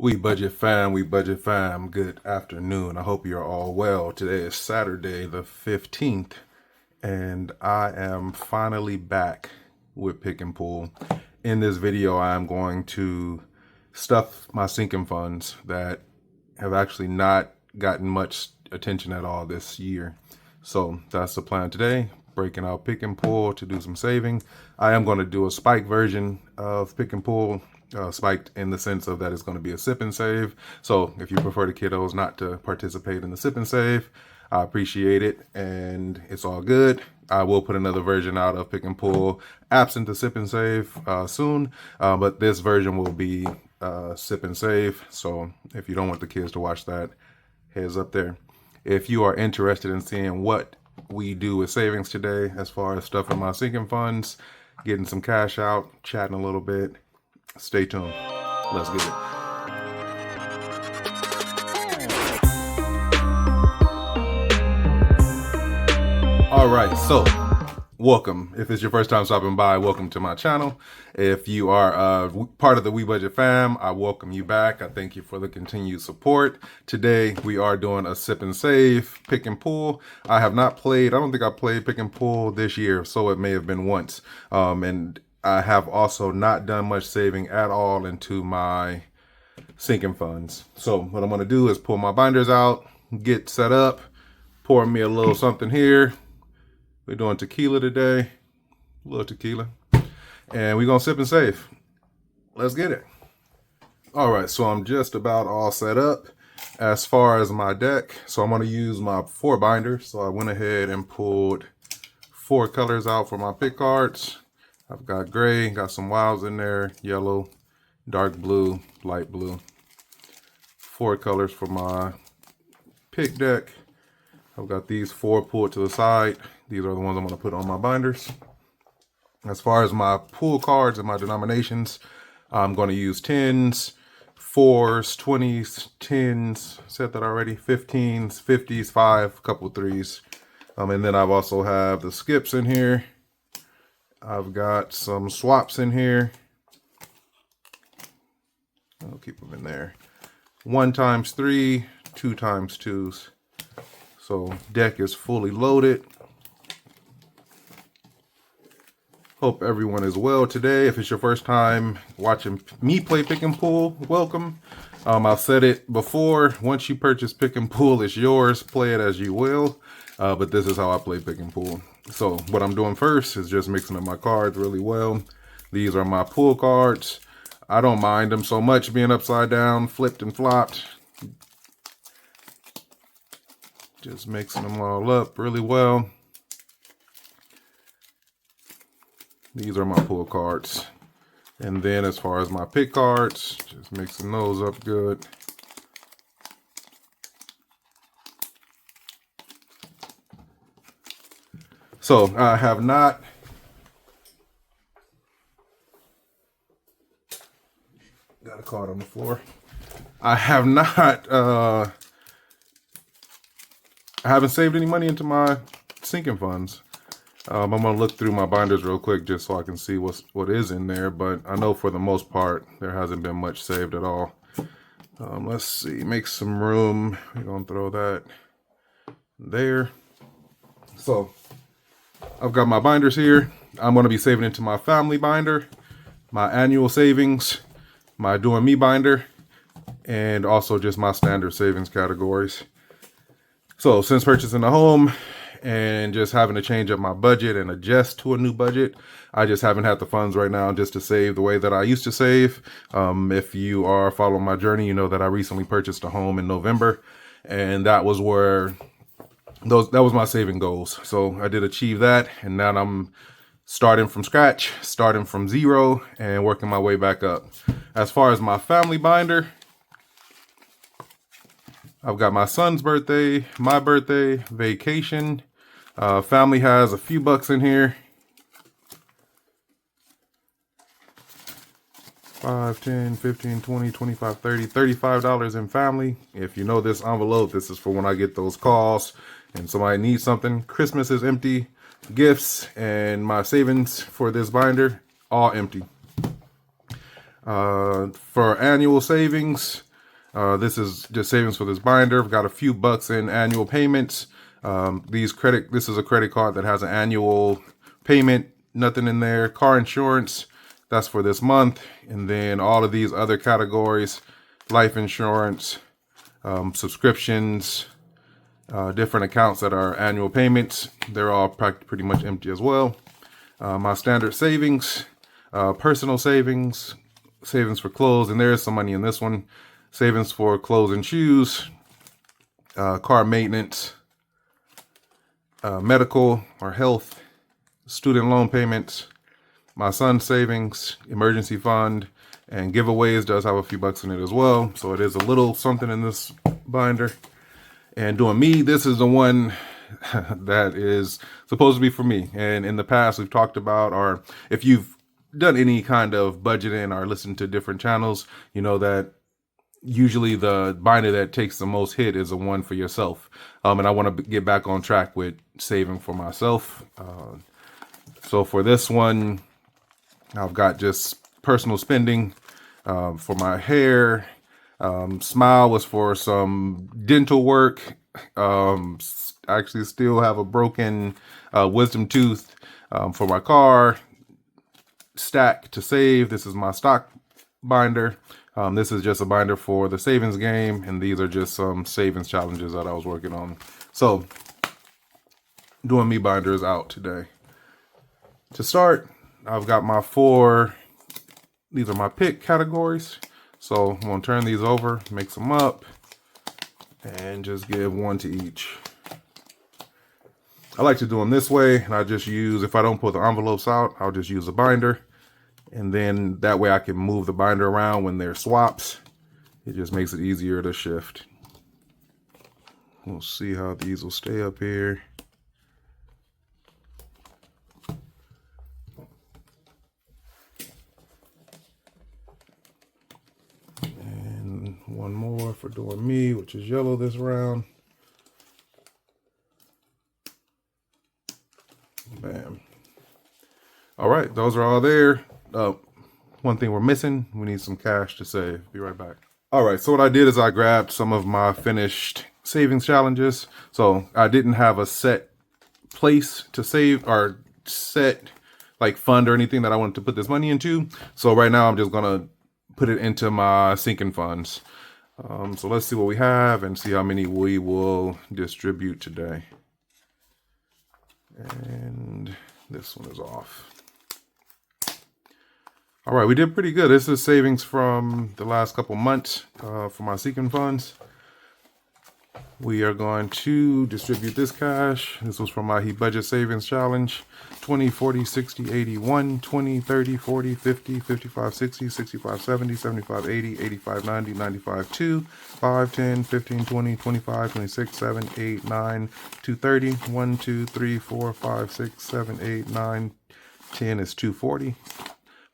WeBudgetFam, good afternoon. I hope you're all well. Today is Saturday the 15th, and I am finally back with Pick and Pull. In this video, I am going to stuff my sinking funds that have actually not gotten much attention at all this year. So that's the plan today, breaking out Pick and Pull to do some saving. I am going to do a spike version of Pick and Pull. Spiked in the sense of that it's going to be a sip and save. So if you prefer the kiddos not to participate in the sip and save, I appreciate it, and it's all good. I will put another version out of Pick and Pull absent the sip and save soon, but this version will be sip and save. So if you don't want the kids to watch that, heads up there. If you are interested in seeing what we do with savings today, as far as stuff in my sinking funds, getting some cash out, chatting a little bit, stay tuned. Let's get it. All right, so welcome. If it's your first time stopping by, welcome to my channel. If you are part of the WeBudget fam, I welcome you back. I thank you for the continued support. Today, we are doing a sip and save, Pick and Pull. I have not played, I don't think I played Pick and Pull this year, so it may have been once. And I have also not done much saving at all into my sinking funds. So what I'm going to do is pull my binders out, get set up, pour me a little something here. We're doing tequila today, a little tequila, and we're going to sip and save. Let's get it. All right, so I'm just about all set up as far as my deck. So I'm going to use my 4 binders. So I went ahead and pulled 4 colors out for my pick cards. I've got gray, got some wilds in there, yellow, dark blue, light blue. 4 colors for my pick deck. I've got these 4 pulled to the side. These are the ones I'm going to put on my binders. As far as my pool cards and my denominations, I'm going to use 10s, 4s, 20s, 10s, said that already, 15s, 50s, 5, a couple 3s. And then I've also have the skips in here. I've got some swaps in here. I'll keep them in there. 1 times 3, 2 times 2s. So deck is fully loaded. Hope everyone is well today. If it's your first time watching me play Pick and Pull, welcome. I've said it before, once you purchase Pick and Pull, it's yours. Play it as you will. But this is how I play Pick and Pull. So what I'm doing first is just mixing up my cards really well. These are my pull cards. I don't mind them so much being upside down, flipped and flopped. Just mixing them all up really well. These are my pull cards. And then as far as my pick cards, just mixing those up good. So I have not got a card on the floor. I have not I haven't saved any money into my sinking funds. I'm gonna look through my binders real quick just so I can see what is in there, but I know for the most part there hasn't been much saved at all. Let's see, make some room. We're gonna throw that there. So I've got my binders here. I'm going to be saving into my family binder, my annual savings, my doing me binder, and also just my standard savings categories. So since purchasing a home and just having to change up my budget and adjust to a new budget, I just haven't had the funds right now just to save the way that I used to save. If you are following my journey, you know that I recently purchased a home in November, and that was where that was my saving goals. So I did achieve that, and now I'm starting from scratch, starting from 0 and working my way back up. As far as my family binder, I've got my son's birthday, my birthday, vacation. Family has a few bucks in here. 5, 10, 15, 20, 25, 30, $35 in family. If you know this envelope, this is for when I get those calls and somebody needs something. Christmas is empty. Gifts and my savings for this binder, all empty. For annual savings, This is just savings for this binder. I've got a few bucks in annual payments. This is a credit card that has an annual payment, nothing in there. Car insurance, that's for this month. And then all of these other categories, life insurance, subscriptions, different accounts that are annual payments, they're all pretty much empty as well. My standard savings, personal savings, savings for clothes, and there is some money in this one. Savings for clothes and shoes, car maintenance, medical or health, student loan payments, my son's savings, emergency fund, and giveaways does have a few bucks in it as well. So it is a little something in this binder. And doing me, this is the one that is supposed to be for me. And in the past, we've talked about, or if you've done any kind of budgeting or listened to different channels, you know that usually the binder that takes the most hit is the one for yourself. And I want to get back on track with saving for myself. So for this one, I've got just personal spending for my hair. Smile was for some dental work. I actually still have a broken wisdom tooth for my car. Stack to save. This is my stock binder. This is just a binder for the savings game, and these are just some savings challenges that I was working on. So, doing me binders out today. To start, I've got my these are my pick categories. So, I'm going to turn these over, mix them up, and just give one to each. I like to do them this way, and I just use, if I don't put the envelopes out, I'll just use a binder. And then that way I can move the binder around when they're swaps. It just makes it easier to shift. We'll see how these will stay up here. And one more for doing me, which is yellow this round. Bam. All right, those are all there. One thing we're missing, we need some cash to save. Be right back. All right, so what I did is I grabbed some of my finished savings challenges. So I didn't have a set place to save or set like fund or anything that I wanted to put this money into. So right now I'm just gonna put it into my sinking funds. So let's see what we have and see how many we will distribute today. And this one is off. All right, we did pretty good. This is savings from the last couple months for my sinking funds. We are going to distribute this cash. This was from my HeBudget Savings Challenge. 20, 40, 60, 80, 1, 20, 30, 40, 50, 55, 60, 65, 70, 75, 80, 85, 90, 95, 2, 5, 10, 15, 20, 25, 26, 7, 8, 9, 230, 1, 2, 3, 4, 5, 6, 7, 8, 9, 10 is 240.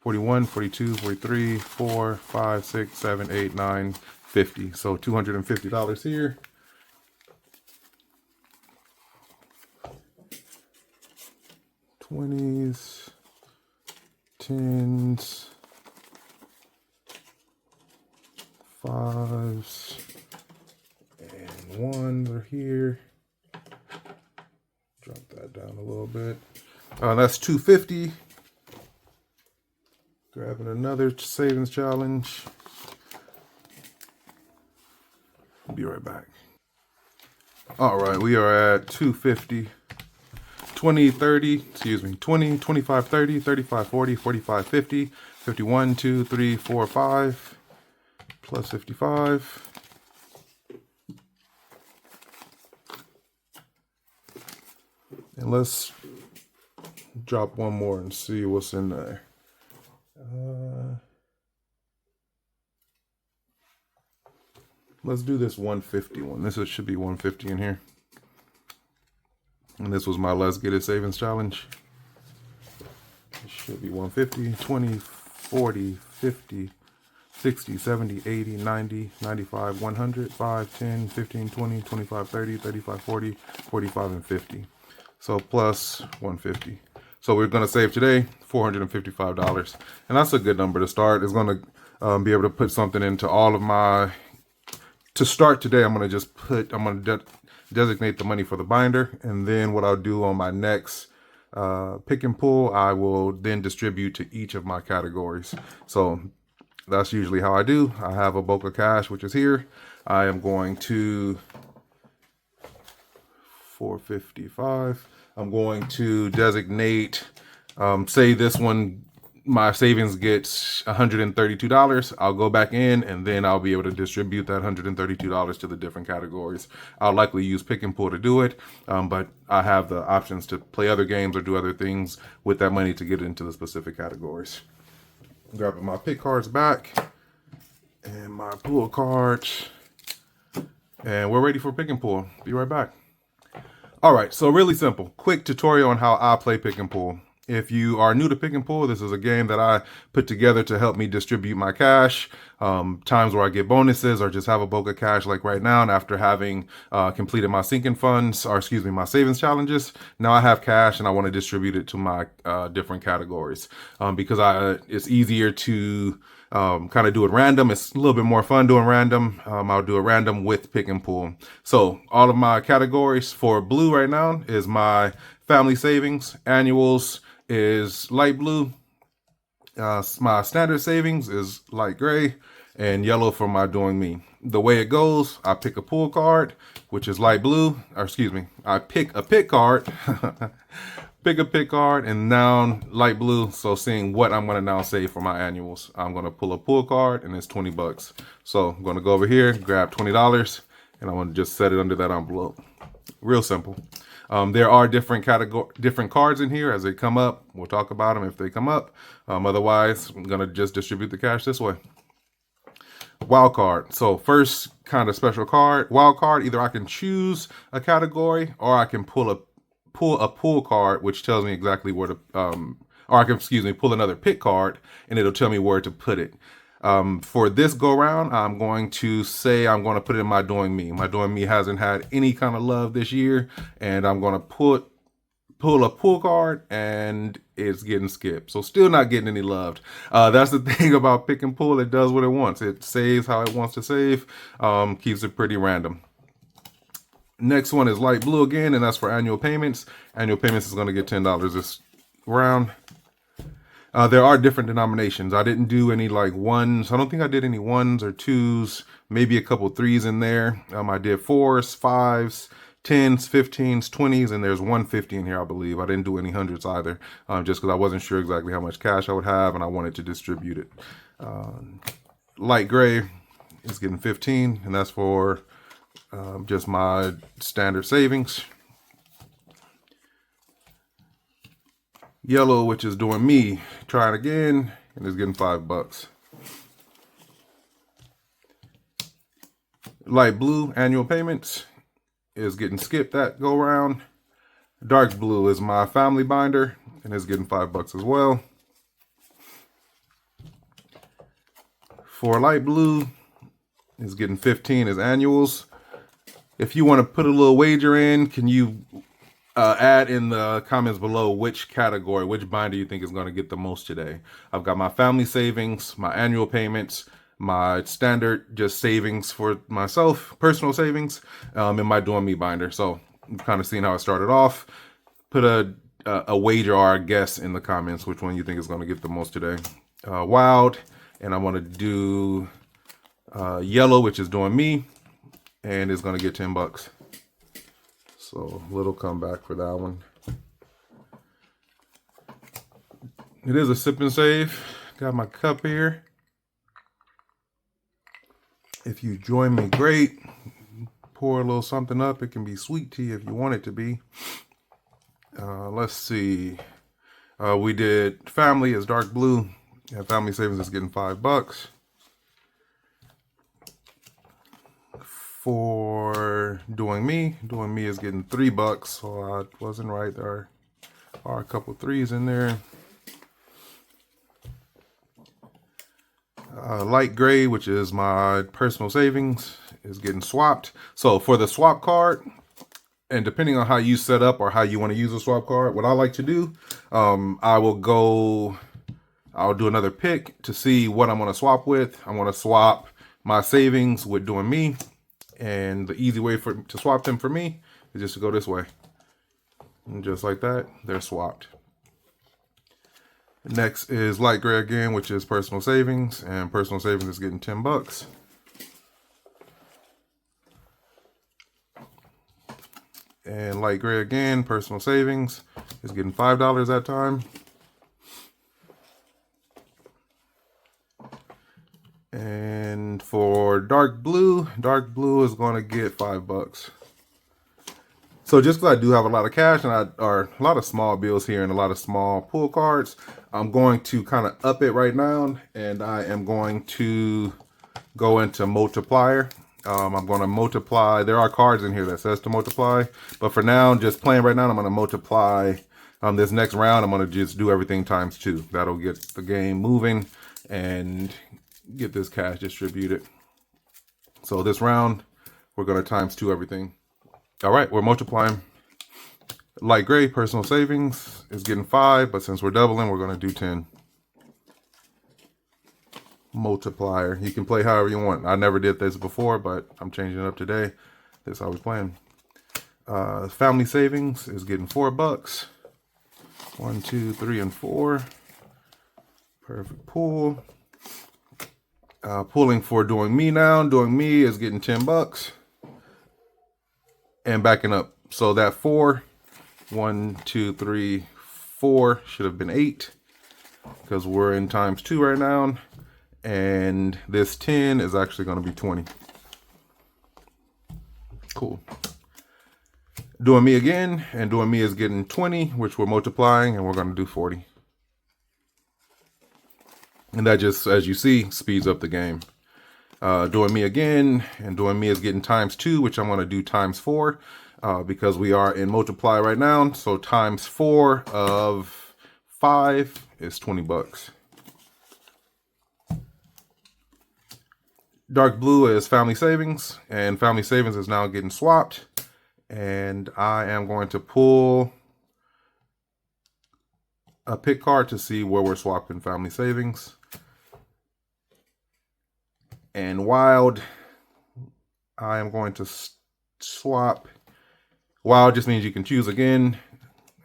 41, 42, 43, 4, 5, 6, 7, 8, 9, 50. So $250 here. Twenties, tens, fives, and ones are here. Drop that down a little bit. That's $250. Grabbing another savings challenge. I'll be right back. All right, we are at $250. 20, 30, excuse me, 20, 25, 30, 35, 40, 45, 50, 51, 2, 3, 4, 5, plus 55. And let's drop one more and see what's in there. Let's do this 150 one. This should be 150 in here. And this was my Let's Get It Savings Challenge. It should be 150, 20, 40, 50, 60, 70, 80, 90, 95, 100, 5, 10, 15, 20, 25, 30, 35, 40, 45, and 50. So plus 150. So we're going to save today $455. And that's a good number to start. It's going to be able to put something into all of my to start today, I'm going to designate the money for the binder. And then what I'll do on my next pick and pull, I will then distribute to each of my categories. So that's usually how I do. I have a bulk of cash, which is here. I am going to $455. I'm going to designate, say this one, my savings gets $132. I'll go back in and then I'll be able to distribute that $132 to the different categories. I'll likely use pick and pull to do it, but I have the options to play other games or do other things with that money to get into the specific categories. Grabbing my pick cards back and my pull cards, and we're ready for pick and pull. Be right back. All right, so really simple, quick tutorial on how I play pick and pull. If you are new to pick and pull, this is a game that I put together to help me distribute my cash. Times where I get bonuses or just have a bulk of cash like right now. And after having completed my sinking funds, or excuse me, my savings challenges, now I have cash and I want to distribute it to my different categories because it's easier to kind of do it random. It's a little bit more fun doing random. I'll do it random with pick and pull. So all of my categories for blue right now is my family savings, annuals is light blue, my standard savings is light gray, and yellow for my doing me. The way it goes, I pick a pull card, which is light blue, or excuse me, I pick a pick card, pick a pick card, and now light blue. So seeing what I'm gonna now save for my annuals, I'm gonna pull a pull card, and it's 20 bucks. So I'm gonna go over here, grab $20, and I'm gonna just set it under that envelope. Real simple. There are different cards in here as they come up. We'll talk about them if they come up. Otherwise, I'm gonna just distribute the cash this way. Wild card. So first kind of special card, wild card. Either I can choose a category or I can pull a pull card, which tells me exactly where to, or I can, pull another pick card and it'll tell me where to put it. For this go round, I'm going to say I'm going to put it in my doing me. My doing me hasn't had any kind of love this year, and I'm going to pull a pull card, and it's getting skipped. So still not getting any loved. That's the thing about pick and pull. It does what it wants. It saves how it wants to save. Keeps it pretty random. Next one is light blue again, and that's for annual payments. Annual payments is going to get $10 this round. There are different denominations. I didn't do any like ones. I don't think I did any ones or twos, maybe a couple threes in there. I did 4s, 5s, 10s, 15s, 20s, and there's 150 in here, I believe. I didn't do any hundreds either, just because I wasn't sure exactly how much cash I would have and I wanted to distribute it. Light gray is getting 15, and that's for just my standard savings. Yellow, which is doing me, trying again, and is getting $5. Light blue, annual payments, is getting skipped that go round. Dark blue is my family binder, and is getting $5 as well. For light blue, is getting 15 as annuals. If you want to put a little wager in, can you add in the comments below which category, which binder you think is going to get the most today? I've got my family savings, my annual payments, my standard just savings for myself, personal savings, and my doing me binder. So I'm kind of seeing how it started off. Put a wager or a guess in the comments which one you think is going to get the most today. Wild, and I want to do yellow, which is doing me, and it's going to get $10. So little comeback for that one. It is a sip and save. Got my cup here. If you join me, great. Pour a little something up. It can be sweet tea if you want it to be. Let's see. We did family as dark blue. Yeah, family savings is getting $5. For doing me is getting $3, so I wasn't right. There are a couple threes in there. Light gray, which is my personal savings, is getting swapped. So for the swap card, and depending on how you set up or how you want to use a swap card, what I like to do, I'll do another pick to see what I'm going to swap with. I want to swap my savings with doing me. And the easy way to swap them for me is just to go this way. And just like that, they're swapped. Next is light gray again, which is personal savings, and personal savings is getting 10 bucks. And light gray again, personal savings is getting $5 that time. And for dark blue is going to get 5 bucks. So just because I do have a lot of cash and or a lot of small bills here and a lot of small pool cards, I'm going to kind of up it right now, and I am going to go into multiplier. I'm going to multiply. There are cards in here that says to multiply, but for now, just playing right now, I'm going to multiply. This next round, I'm going to just do everything times 2. That'll get the game moving and get this cash distributed. So this round, we're going to times 2 everything. All right, we're multiplying. Light gray, personal savings is getting 5, but since we're doubling, we're going to do 10. Multiplier. You can play however you want. I never did this before, but I'm changing it up today. That's how we're playing. Family savings is getting 4 bucks. 1, 2, 3, and 4. Perfect pool. Pulling for doing me now. Doing me is getting 10 bucks. And backing up. So that 4, 1, 2, 3, 4 should have been 8 because we're in times 2 right now. And this 10 is actually going to be 20. Cool. Doing me again, and doing me is getting 20, which we're multiplying, and we're going to do 40. And that just, as you see, speeds up the game. Doing me again, and doing me is getting times 2, which I'm going to do times 4 because we are in multiply right now. So times 4 of 5 is 20 bucks. Dark blue is family savings, and family savings is now getting swapped. And I am going to pull a pick card to see where we're swapping family savings. And wild, I am going to swap. Wild just means you can choose again.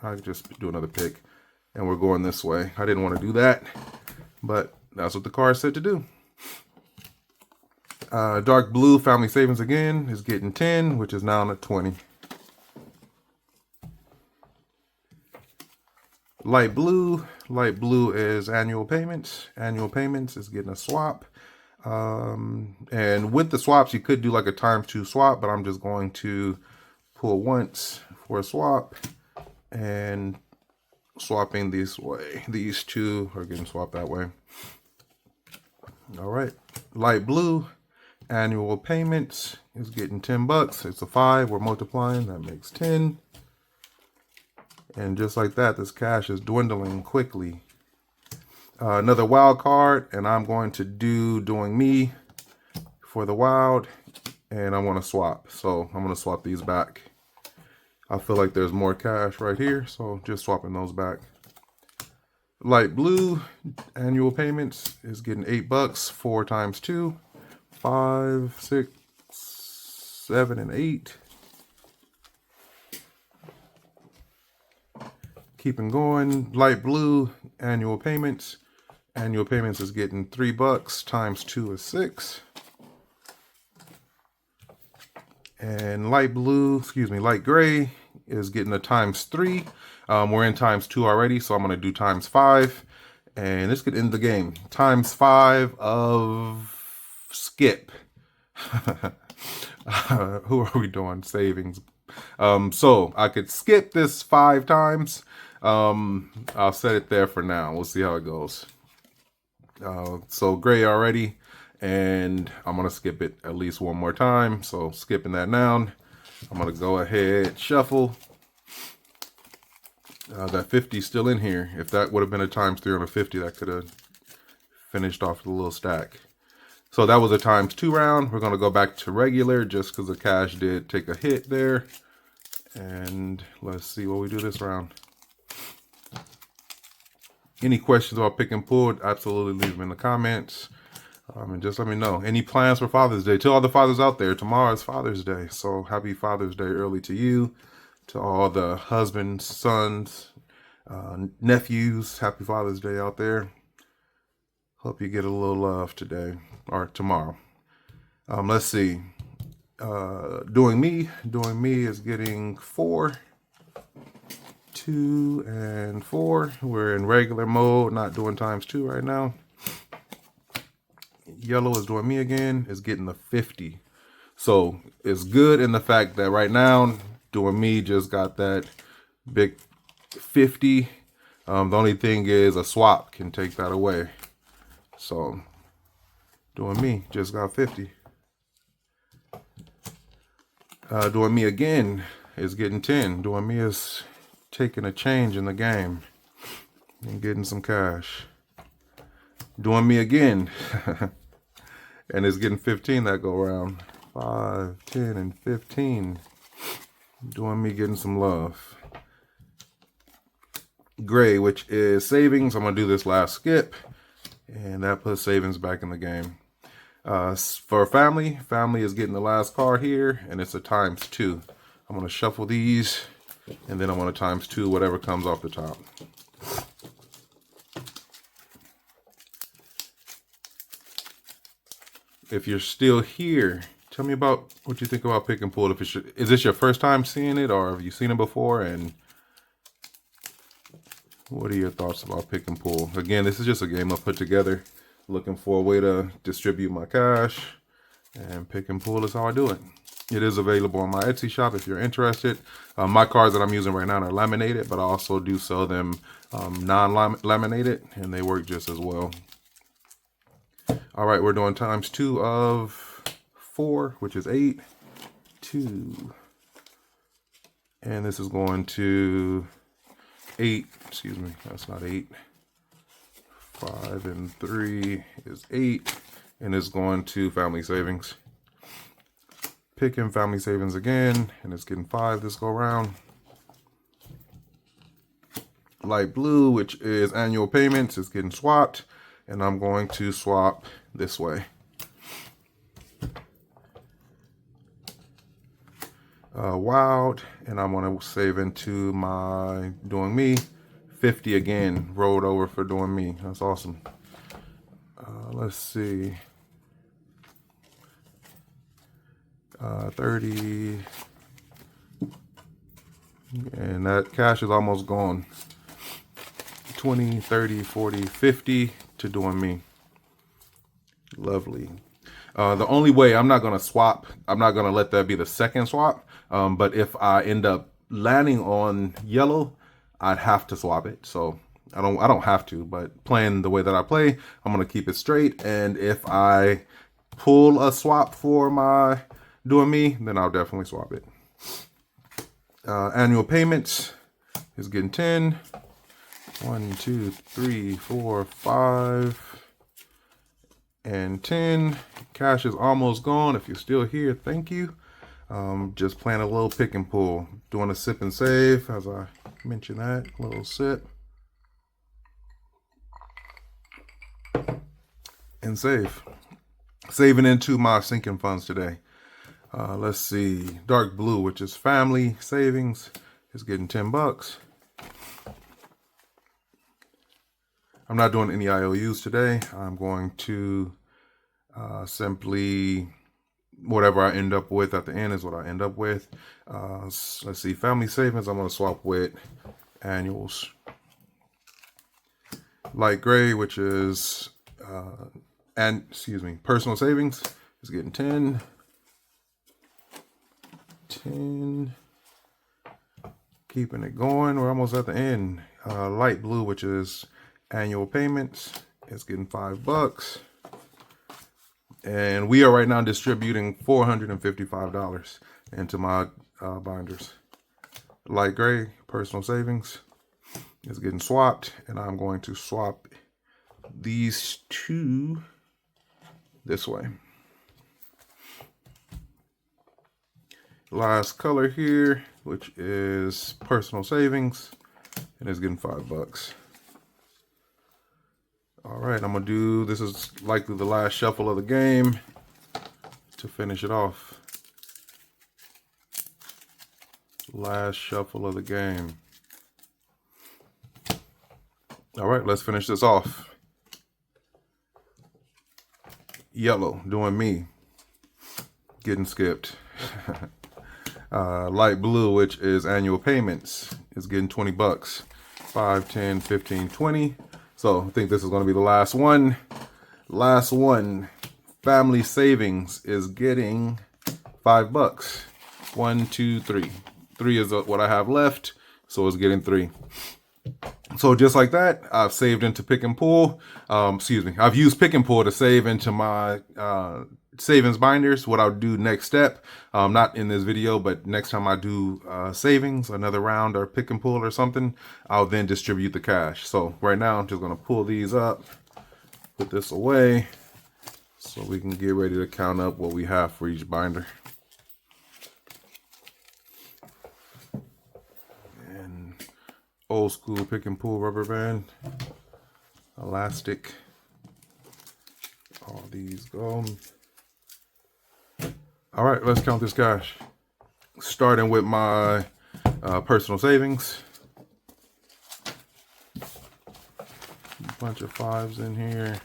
I just do another pick, and we're going this way. I didn't want to do that, but that's what the card said to do. Dark blue, family savings again, is getting 10, which is now at 20. Light blue is annual payments. Annual payments is getting a swap. And with the swaps, you could do like a times 2 swap, but I'm just going to pull once for a swap and swapping this way. These 2 are getting swapped that way. All right. Light blue, annual payments is getting 10 bucks. It's a 5. We're multiplying. That makes 10. And just like that, this cash is dwindling quickly. Another wild card, and I'm going to do doing me for the wild, and I want to swap. So I'm going to swap these back. I feel like there's more cash right here, so just swapping those back. Light blue, annual payments is getting 8 bucks. 4 times 2, 5, 6, 7, and 8. Keeping going. Light blue, annual payments. Annual payments is getting 3 bucks. Times 2 is 6. And light gray is getting a times 3. We're in times 2 already, so I'm going to do times 5. And this could end the game. Times 5 of skip. Who are we doing? Savings. So I could skip this 5 times. I'll set it there for now. We'll see how it goes. So gray already, and I'm going to skip it at least one more time. So skipping that now. I'm going to go ahead, shuffle. That 50 is still in here. If that would have been a times 3 on a 50, that could have finished off the little stack. So that was a times 2 round. We're going to go back to regular just because the cash did take a hit there. And let's see what we do this round. Any questions about pick and pull, absolutely leave them in the comments. And just let me know. Any plans for Father's Day? To all the fathers out there, tomorrow is Father's Day. So happy Father's Day early to you. To all the husbands, sons, nephews, happy Father's Day out there. Hope you get a little love today or tomorrow. Let's see. Doing me is getting 4, 2, and 4. We're in regular mode, not doing ×2 right now. Yellow is doing me again, is getting the 50. So it's good in the fact that right now, doing me just got that big 50. The only thing is a swap can take that away. So doing me just got 50. Doing me again is getting 10. Doing me is taking a change in the game and getting some cash. Doing me again. And it's getting 15 that go around. 5, 10, and 15. Doing me getting some love. Gray, which is savings. I'm going to do this last skip. And that puts savings back in the game. For family is getting the last card here. And it's a ×2. I'm going to shuffle these. And then I'm going to ×2 whatever comes off the top. If you're still here, tell me about what you think about pick and pull. Is this your first time seeing it, or have you seen it before? And what are your thoughts about pick and pull? Again, this is just a game I put together, looking for a way to distribute my cash, and pick and pull is how I do it. It is available on my Etsy shop if you're interested. My cards that I'm using right now are laminated, but I also do sell them non-laminated, and they work just as well. All right, we're doing ×2 of 4, which is 8, 2. And this is going to 8, excuse me, that's not 8. 5 and 3 is 8, and it's going to family savings. Picking family savings again, and it's getting 5 this go around. Light blue, which is annual payments, is getting swapped. And I'm going to swap this way. Wild, and I'm going to save into my doing me. 50 again, rolled over for doing me. That's awesome. Let's see. 30. And that cash is almost gone. 20, 30, 40, 50 to doing me. Lovely. The only way I'm not going to swap, I'm not going to let that be the second swap. But if I end up landing on yellow, I'd have to swap it. So I don't have to, but playing the way that I play, I'm going to keep it straight. And if I pull a swap for my doing me, then I'll definitely swap it. Annual payments is getting 10. 1, 2, 3, 4, 5, and 10. Cash is almost gone. If you're still here, thank you. Just playing a little pick and pull. Doing a sip and save, as I mentioned that. A little sip. And save. Saving into my sinking funds today. Let's see. Dark blue, which is family savings, is getting 10 bucks. I'm not doing any IOUs today. I'm going to simply, whatever I end up with at the end is what I end up with. Let's see, family savings, I'm going to swap with annuals. Light gray, which is, personal savings is getting 10. 10. Keeping it going. We're almost at the end. Light blue, which is annual payments, is getting 5 bucks. And we are right now distributing $455 into my binders. Light gray, personal savings, is getting swapped, and I'm going to swap these two this way. Last color here, which is personal savings, and it's getting 5 bucks. All right, I'm gonna do, this is likely the last shuffle of the game to finish it off. Last shuffle of the game. All right, let's finish this off. Yellow, doing me. Getting skipped. Light blue, which is annual payments, is getting 20 bucks. 5, 10, 15, 20. So I think this is going to be the last one. Last one. Family savings is getting 5 bucks. 1, 2, 3. 3 is what I have left, so it's getting 3. So just like that, I've saved into Pick and Pull. I've used Pick and Pull to save into my savings binders. What I'll do next step, not in this video, but next time I do savings, another round or Pick and Pull or something, I'll then distribute the cash. So right now, I'm just going to pull these up, put this away, so we can get ready to count up what we have for each binder. Old school Pick and Pull rubber band, elastic, all these go. All right, let's count this cash. Starting with my personal savings. A bunch of 5s in here.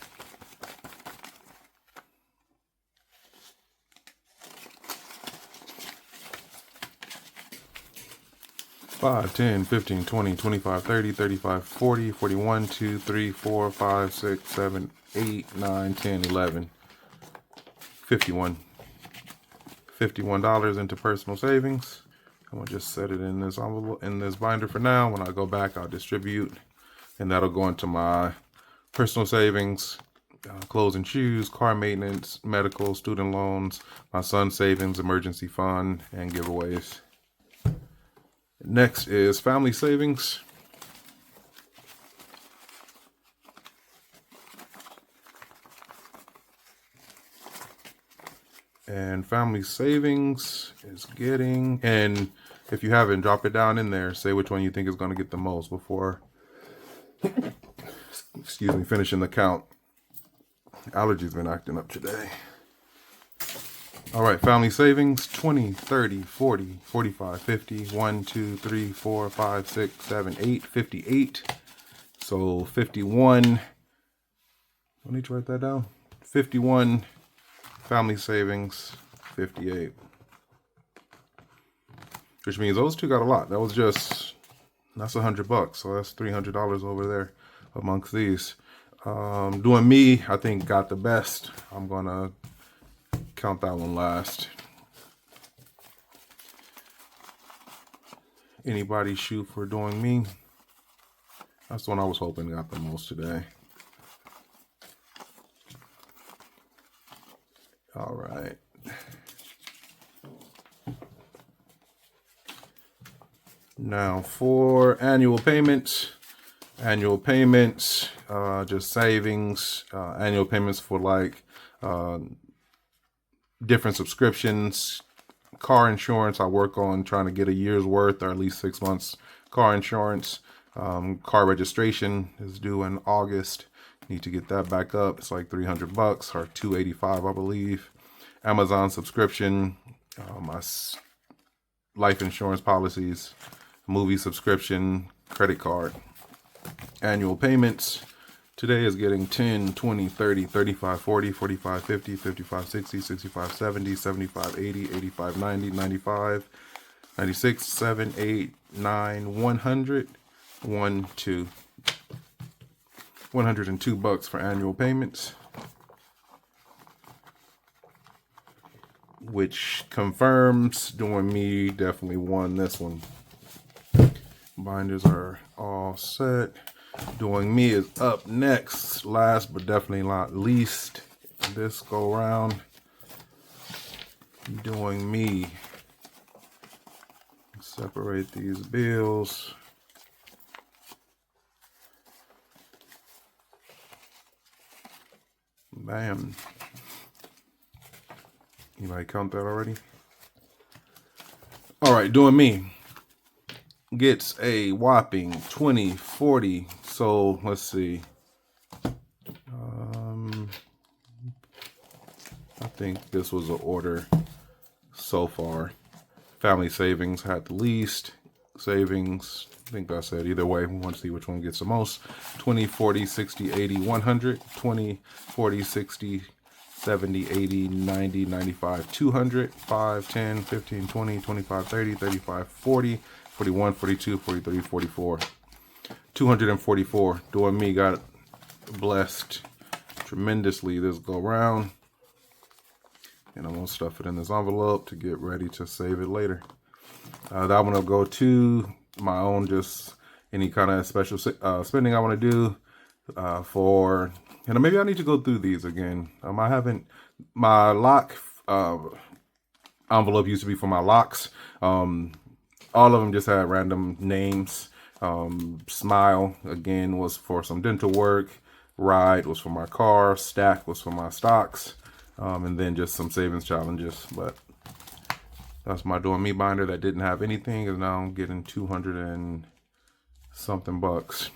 Five, 10, 15, 20, 25, 30, 35, 40, 41, 2, 3, 4, 5, 6, 7, 8, 9, 10, 11, 51. $51 into personal savings. I'm gonna just set it in this envelope, in this binder for now. When I go back, I'll distribute, and that'll go into my personal savings, clothes and shoes, car maintenance, medical, student loans, my son's savings, emergency fund, and giveaways. Next is family savings. And family savings is getting, and if you haven't, drop it down in there. Say which one you think is going to get the most before, excuse me, finishing the count. Allergies been acting up today. All right, family savings, 20, 30, 40, 45, 50, 1, 2, 3, 4, 5, 6, 7, 8, 58. So 51, I need to write that down. 51 family savings, 58. Which means those two got a lot. That was just, that's $100. So that's $300 over there amongst these. Doing me, I think got the best. I'm gonna count that one last. Anybody shoot for doing me? That's the one I was hoping got the most today. All right. Now for annual payments, just savings, annual payments for like different subscriptions, car insurance. I work on trying to get a year's worth or at least 6 months car insurance. Car registration is due in August. Need to get that back up. It's like $300 or $285, I believe. Amazon subscription, my life insurance policies, movie subscription, credit card. Annual payments. Today is getting 10, 20, 30, 35, 40, 45, 50, 55, 60, 65, 70, 75, 80, 85, 90, 95, 96, 7, 8, 9, 100, 1, 2. $102 for annual payments. Which confirms doing me definitely won this one. Binders are all set. Doing me is up next, last but definitely not least this go round. Doing me. Separate these bills. Bam. Anybody count that already? All right, doing me gets a whopping 20, 40. So let's see. think this was an order so far. Family savings had the least. Savings, I think that's it. Either way, we want to see which one gets the most. 20, 40, 60, 80, 100. 20, 40, 60, 70, 80, 90, 95, 200. 5, 10, 15, 20, 25, 30, 35, 40, 41, 42, 43, 44. 244. Doing me got blessed tremendously this go round. And I'm going to stuff it in this envelope to get ready to save it later. That one will go to my own, just any kind of special spending I want to do for, maybe I need to go through these again. I haven't, my lock envelope used to be for my locks. All of them just had random names. Smile, again, was for some dental work. Ride was for my car. Stack was for my stocks. And then just some savings challenges. But that's my Doing Me binder that didn't have anything, and now I'm getting 200 and something bucks.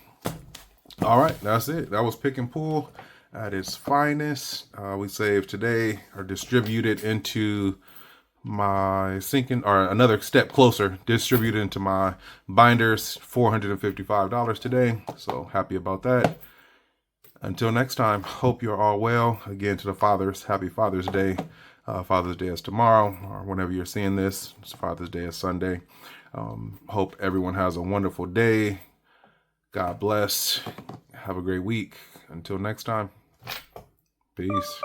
All right, that's it. That was Pick and Pull at its finest. We saved today, or distributed into my sinking, or another step closer, distributed into my binders, $455 today. So happy about that. Until next time, hope you're all well. Again, to the fathers, happy Father's Day. Father's Day is tomorrow, or whenever you're seeing this. Father's Day is Sunday. Hope everyone has a wonderful day. God bless. Have a great week. Until next time, peace.